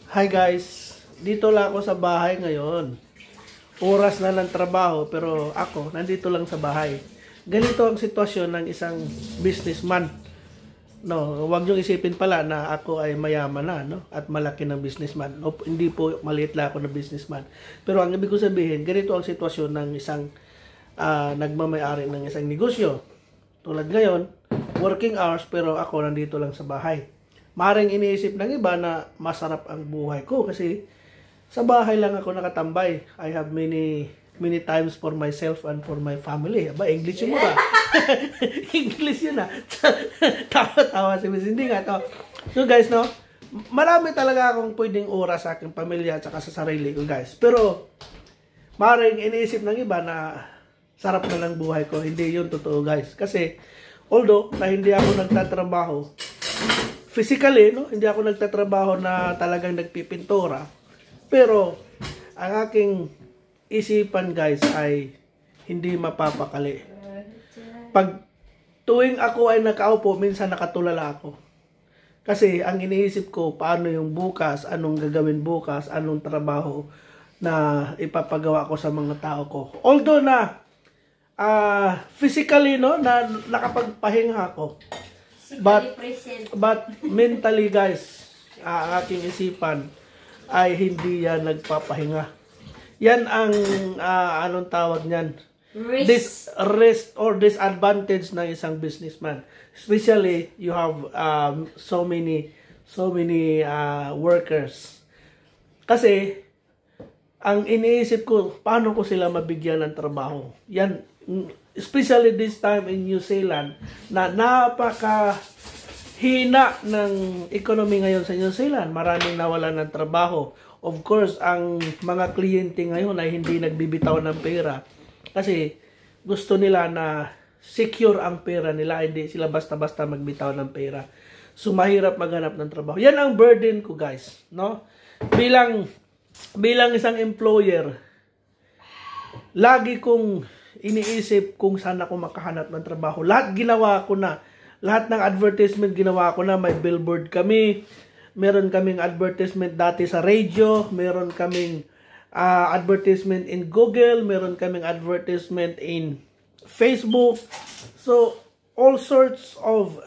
Hi guys, dito lang ako sa bahay ngayon. Oras na ng trabaho pero ako nandito lang sa bahay. Ganito ang sitwasyon ng isang businessman. No, huwag niyong isipin pala na ako ay mayaman na, no? At malaki ng businessman. No, hindi po maliit lang ako na businessman. Pero ang ibig ko sabihin, ganito ang sitwasyon ng isang nagmamay-ari ng isang negosyo. Tulad ngayon, working hours pero ako nandito lang sa bahay. Maring iniisip ng iba na masarap ang buhay ko kasi sa bahay lang ako nakatambay. I have many times for myself and for my family. Aba, English yun mo ba? English yun ah. Tawa-tawa si Miss. Hindi nga to. So guys, no, marami talaga akong pwedeng oras sa aking pamilya at saka sa sarili ko guys. Pero maring iniisip ng iba na sarap na lang buhay ko. Hindi yun totoo guys. Kasi although na hindi ako nagtatrabaho physically, no, hindi ako nagtatrabaho na talagang nagpipintura. Pero ang aking isipan guys ay hindi mapapakali. Pag tuwing ako ay nakaupo, minsan nakatulala ako. Kasi ang iniisip ko, paano yung bukas, anong gagawin bukas, anong trabaho na ipapagawa ko sa mga tao ko. Although na physically, no, na nakapagpahinga ako. But mentally guys, ang aking isipan ay hindi yan nagpapahinga. Yan ang anong tawag niyan? Risk or disadvantage ng isang businessman. Especially you have so many workers. Kasi ang iniisip ko, paano ko sila mabigyan ng trabaho? Yan, especially this time in New Zealand, na napakahina ng economy ngayon sa New Zealand. Maraming nawalan ng trabaho. Of course, ang mga kliyente ngayon ay hindi nagbibitaw ng pera kasi gusto nila na secure ang pera nila, hindi sila basta-basta magbitaw ng pera. So mahirap maghanap ng trabaho. Yan ang burden ko guys, no? Bilang isang employer, lagi kong iniisip kung saan ako makahanap ng trabaho. Lahat ginawa ko na. Lahat ng advertisement ginawa ko na. May billboard kami. Meron kaming advertisement dati sa radio. Meron kaming advertisement in Google. Meron kaming advertisement in Facebook. So, all sorts of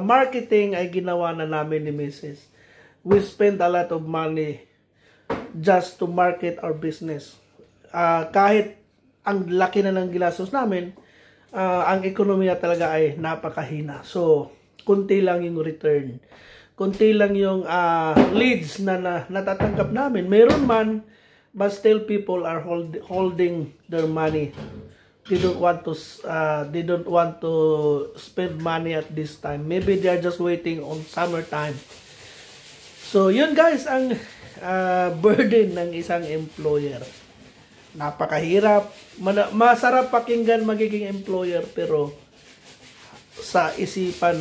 marketing ay ginawa na namin ni Mrs. We spend a lot of money just to market our business. Kahit ang laki na ng ginastos namin, ang ekonomiya talaga ay napakahina. So, kunti lang yung return. Kunti lang yung leads na natatanggap namin. Meron man, but still people are holding their money. They don't want to spend money at this time. Maybe they are just waiting on summertime. So, yun guys, ang burden ng isang employer. Napakahirap. Masarap pakinggan magiging employer pero sa isipan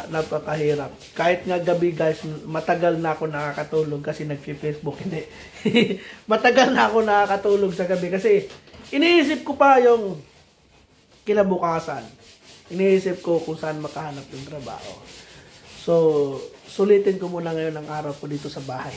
napakahirap. Kahit nga gabi guys, matagal na ako nakakatulog kasi nagfi-Facebook. Hindi. Matagal na ako nakakatulog sa gabi kasi iniisip ko pa yung kinabukasan. Iniisip ko kung saan makahanap ng trabaho. So, sulitin ko muna ngayon ang araw ko dito sa bahay.